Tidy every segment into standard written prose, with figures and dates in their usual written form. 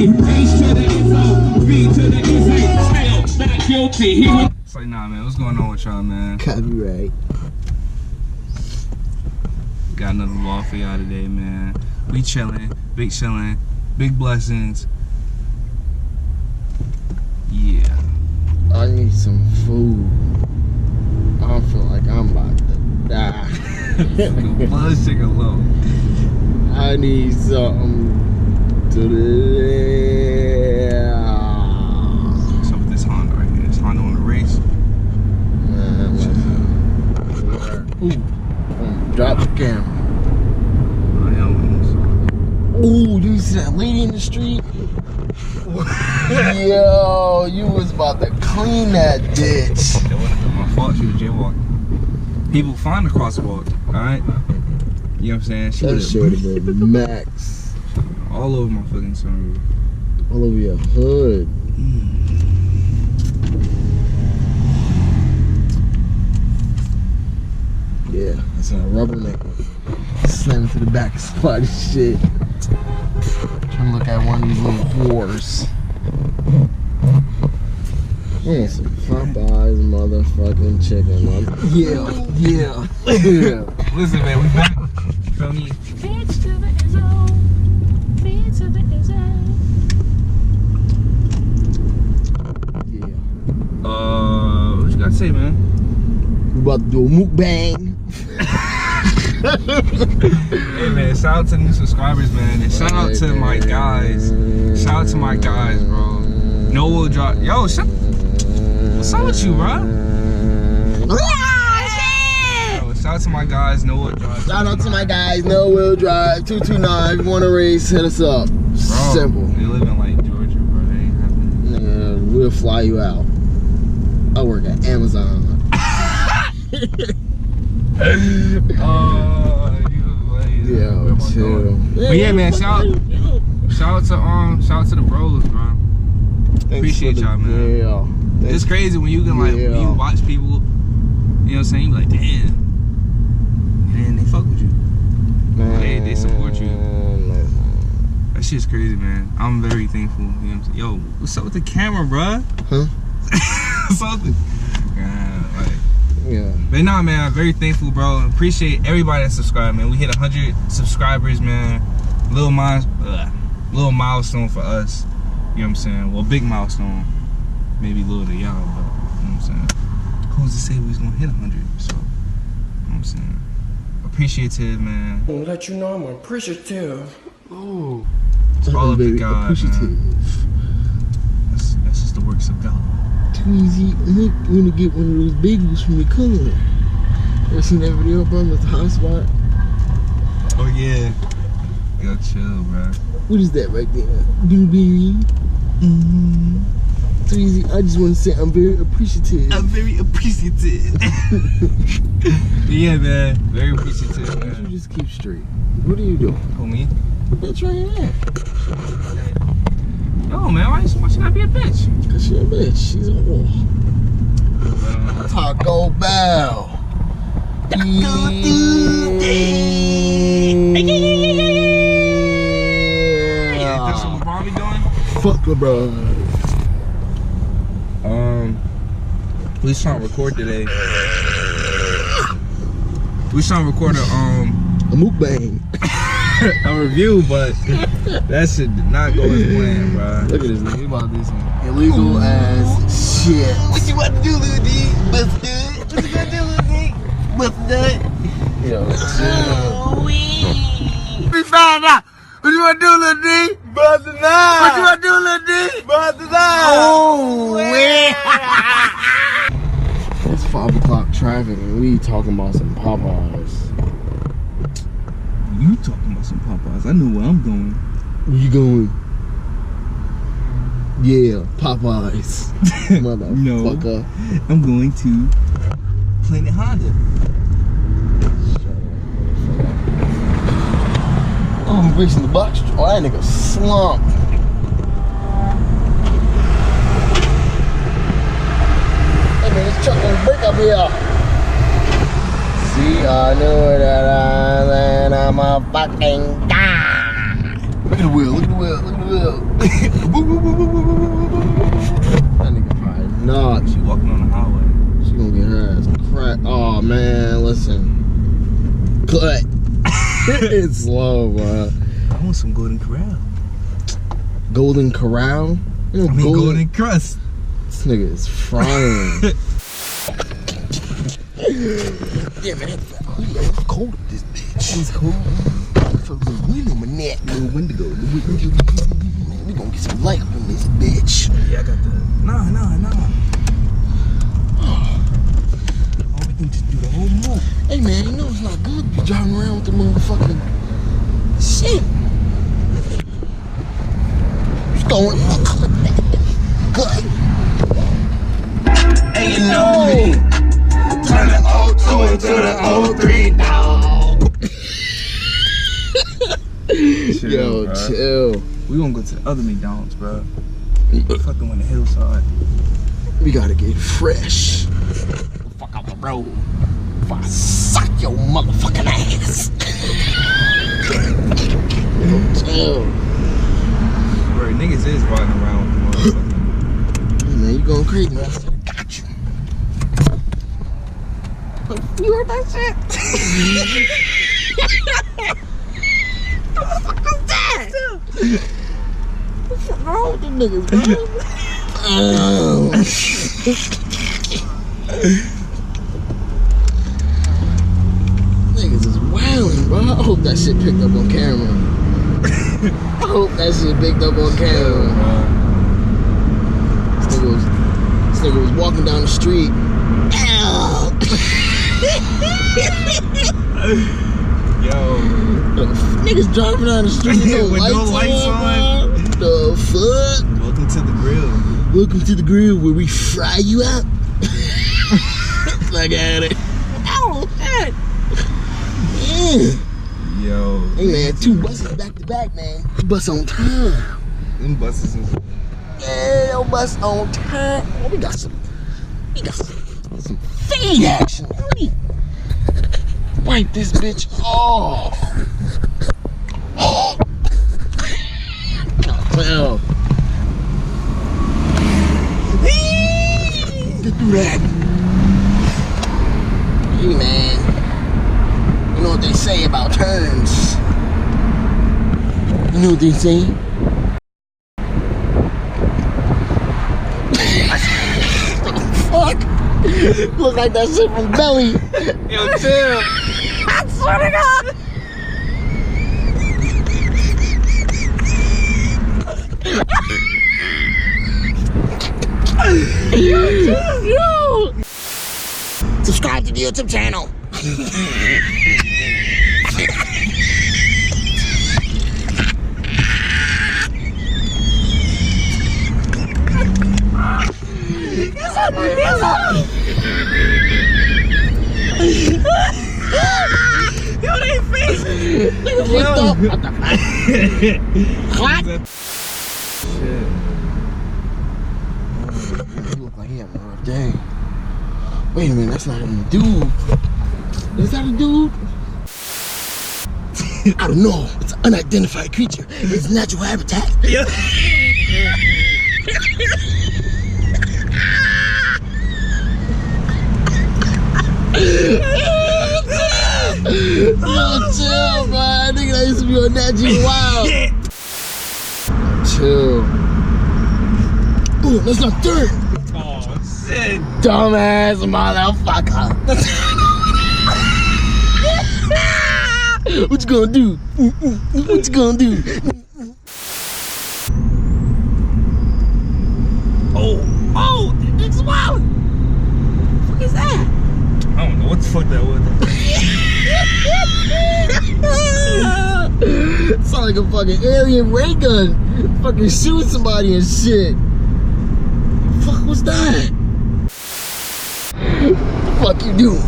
H to the info, B to the info. Still not guilty. He was. It's like, nah, man. What's going on with y'all, man? Copyright. Got another vlog for y'all today, man. We chilling, big blessings. Yeah. I need some food. I feel like I'm about to die. Blood sugar low. I need something to What's up with this Honda right here? This Honda on the race. Drop the camera. Ooh, you see that lady in the street? Yo, you was about to clean that ditch. That wasn't my fault. She was jaywalking. People find the crosswalk, alright? You know what I'm saying? She That was should have been max. all over my fucking sunroof. All over your hood. Yeah, that's a rubberneck. Slam to the back spot and shit. Trying to look at one of these little whores. I want some Popeyes motherfucking chicken, mother. Yeah. Listen, man, we back. You feel me? Bitch to the Izzo. Bitch to the Izzo. Yeah. What you gotta say, man? We about to do a mukbang. Hey, man, shout out to the new subscribers, man. And shout out to my guys. Shout out to my guys, bro. No will drop. Yo, what's up with you, bro? Yo, shout out to my guys, No Wheel Drive. Shout out to my guys, No Wheel Drive, 229. If you want to race, hit us up. Bro, Simple. They live in like Georgia, bro. They ain't happening. Yeah, we'll fly you out. I work at Amazon. Yeah, chill. But yeah, man, shout out to the bros, bro. Appreciate y'all, man. Yeah. It's crazy when you can like when you watch people, you know what I'm saying? You be like, damn, and they fuck with you. Man, They support you. That shit's crazy, man. I'm very thankful. You know what I'm saying? Yo, what's up with the camera, bro? Huh? What's up with Yeah. But nah, man, I'm very thankful, bro. Appreciate everybody that subscribed, man. We hit 100 subscribers, man. Little milestone for us. You know what I'm saying? Well, big milestone. Maybe little to y'all, but you know what I'm saying? Who's to say we was gonna hit 100? So, you know what I'm saying? Appreciative, man. I'll let you know I'm appreciative. Oh. All of the God, appreciative. man. That's just the works of God. Too easy. Look, you wanna get one of those bagels from your cousin. Ever seen that video about the hotspot? Oh yeah. Yo, chill, bro. What is that right there? Blueberry. Too easy. I just want to say I'm very appreciative. I'm very appreciative. Yeah, man. Very appreciative, You man. just keep straight. What are you doing? Who, me? Bitch, right here. No, man. Why should I be a bitch? Cause she a bitch. She's a whore. Taco Bell. That's what LeBron be doing? Fuck LeBron. We was trying to record today. We was trying to record A mukbang. a review, but that shit did not go as planned, bro. Look at this nigga. We about to do some illegal ass shit. What you want to do, Lil D? What's good? What you gonna do, Lil D? What's good? Yo, We found out. What you want to do, Lil D? Bust it out. What you want to do, Lil D? Bust it out. Oh, it's 5 o'clock traffic and we talking about some Popeyes. You talking about some Popeyes? I know where I'm going. Where you going? Yeah, Popeyes. Motherfucker. I'm going to Planet Honda. Oh, I'm racing the box. Oh, that nigga slumped. Hey man, this truck gonna break up here. See, I knew that I'm a fucking guy. Look at the wheel, look at the wheel, look at the wheel. That nigga probably not. She walking on the highway. She gonna get her ass cracked. Oh man, listen. Cut. It's slow, bro. I want some Golden Corral. Golden Corral? You know, Golden Crust. This nigga is frying. Yeah, man. It's cold up this bitch. It's cold. Feel the wind on my neck. Little windigo. We gonna get some light up in this bitch. Yeah, I got the. Nah. Oh, we can just do the whole month. Hey man, you know it's not good to be driving around with the motherfucking shit. What's going on? Good. And you know me. Turn the 02 into the 03 dog. Yo, bro. chill. We gonna go to the other McDonald's, bro. Fucking on the hillside. We gotta get fresh. Fuck out the road. Before I suck your motherfucking ass. Yo, chill. Bro, niggas is riding around with the motherfucking. Hey man, you going crazy, man. I said I got you. You heard that shit? What the fuck was that? What's wrong with them niggas, bro? Niggas is wildin', bro. I hope that shit picked up on camera. I hope that shit picked up on camera. This nigga was walking down the street. Ow! Yo. Niggas driving down the street with With no lights on. The fuck? Welcome to the grill. Welcome to the grill where we fry you up. Look at it. Oh, shit. Yeah. Yo. Hey man, 2 buses back to back, man. Bus on time. Them buses is. Yeah, yo, bus on time. Oh, we got some fade action. Let me wipe this bitch off. Oh. Well. Get through that. Hey man, you know what they say about turns? You know what they say? Fuck! Look like that shit from Belly. Yo, chill. I swear to God. Yo! Subscribe to the YouTube channel. Yo, they face. Nigga flipped up. What the fuck? What? Shit. You look like he having a rough day. Wait a minute, that's not even a dude. Is that a dude? I don't know. It's an unidentified creature. It's natural habitat. Yeah. Oh, chill, man. Nigga, that used to be on Nat Geo Wild. Chill. Ooh, let's not turn. Oh, shit. Dumbass motherfucker. What you gonna do? What you gonna do? Oh, this is wild. What the fuck is that? I don't know what the fuck that was. Sound like a fucking alien ray gun. Fucking shoot somebody and shit. What the fuck was that? What the fuck you doing?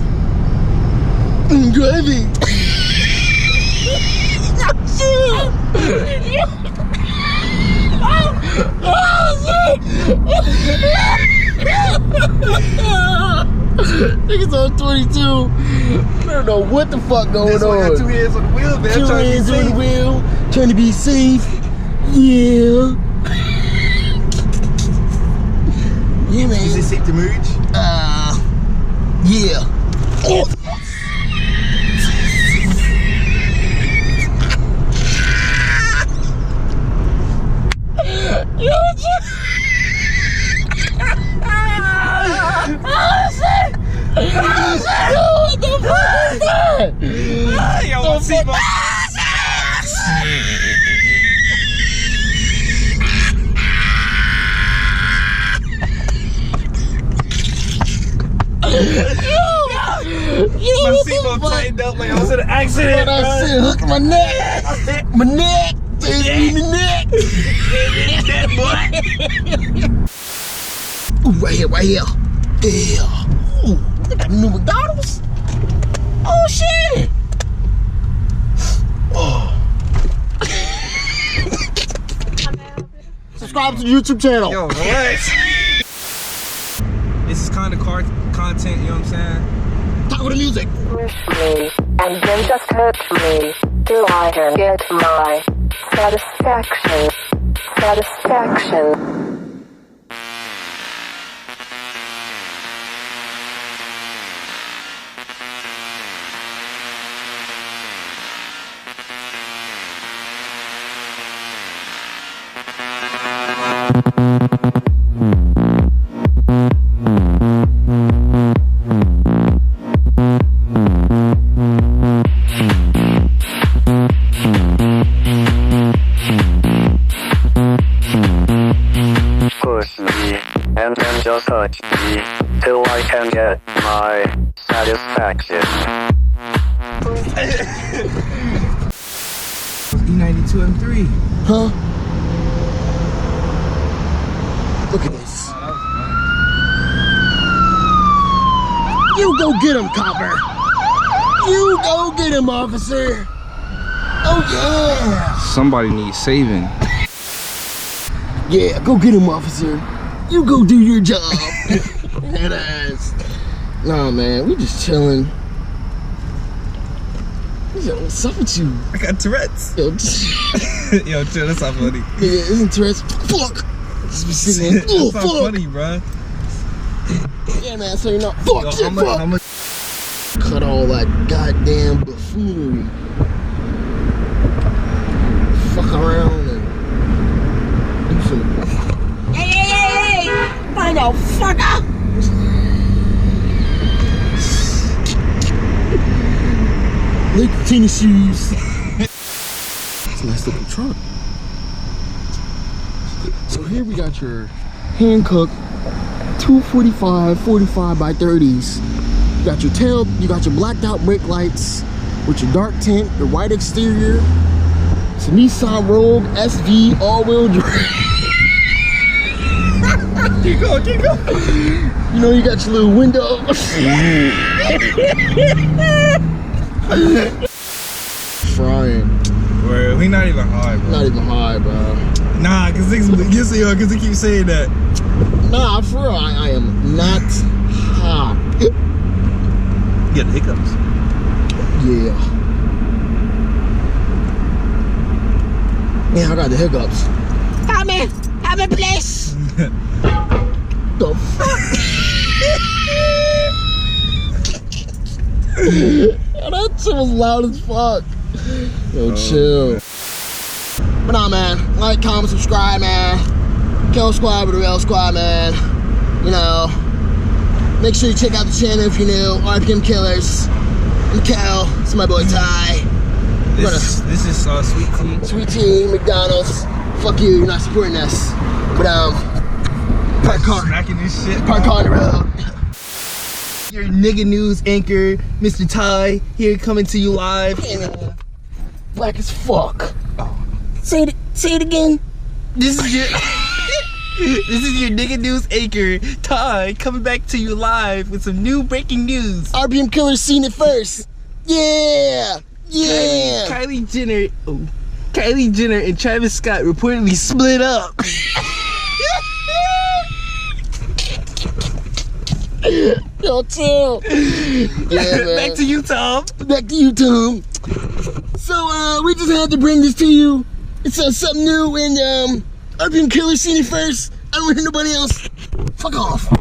I'm driving. Niggas on 22. I don't know what the fuck going This one on. got 2 hands on the wheel, man. 2 hands on the wheel, trying to be safe. Yeah. Yeah, man. Is it safe to merge? Yeah. Oh. What the fuck is that? Yo, what's up? My seatbelt tightened up like I was in an accident. What I said, hook my neck. My neck. My neck. Ooh, right here, right here. Yeah. Ooh, they got new McDonald's. Oh, shit. Oh. Subscribe to the YouTube channel. Yo, relax. This is kind of car content, you know what I'm saying? Talk with the music. Push me, and then just hurt me, till I can get my satisfaction. Satisfaction. Push me, and then just touch me, till I can get my satisfaction. E92 M3. Huh? Look at this. You go get him, copper. You go get him, officer. Oh, yeah. Somebody needs saving. Yeah, go get him, officer. You go do your job. That ass. Nah, man, we just chilling. Yo, what's up with you? I got Tourette's. Yo, Yo, chill, that's not funny. yeah, isn't Tourette's? Fuck. Just be sitting there. Oh, That's not fuck. funny, bro. Yeah, man, so you know. Fuck, Yo, shit, fuck. how much? Cut all that goddamn buffoonery. Fuck around and do some. Hey! Motherfucker! Look at tennis shoes. It's a nice looking truck. So here we got your hand cooked 245 45 by 30s. You got your tail, you got your blacked out brake lights with your dark tint, your white exterior. It's a Nissan Rogue SV all-wheel drive. Keep going. You know, you got your little window. Frying. Bro, we not even high, bro. Not even high, bro. Nah, cause he keeps saying that. Nah, for real, I am not high. You got the hiccups. Yeah. Yeah, I got the hiccups. Come in, have a place. The fuck? Oh, that shit was loud as fuck. Yo, chill. But nah, man. Like, comment, subscribe, man. Kill Squad with the Real Squad, man. You know. Make sure you check out the channel if you're new. RPM Killers. I'm Kel. It's my boy Ty. This is Sweet Tea. Sweet Tea, McDonald's. Fuck you, you're not supporting us. But park car. Smacking this shit. Park car on the road. Your nigga news anchor, Mr. Ty, here coming to you live. Black as fuck. Say it again. This is your nigga news anchor, Ty, coming back to you live with some new breaking news. RPM Killers seen it first. Yeah. Yeah. Kylie Jenner and Travis Scott reportedly split up. Yo, chill. Yeah, man. Back to you, Tom. Back to you, Tom. So, we just had to bring this to you. It's something new, and Urban Killer seen it first. I don't want to hear nobody else. Fuck off.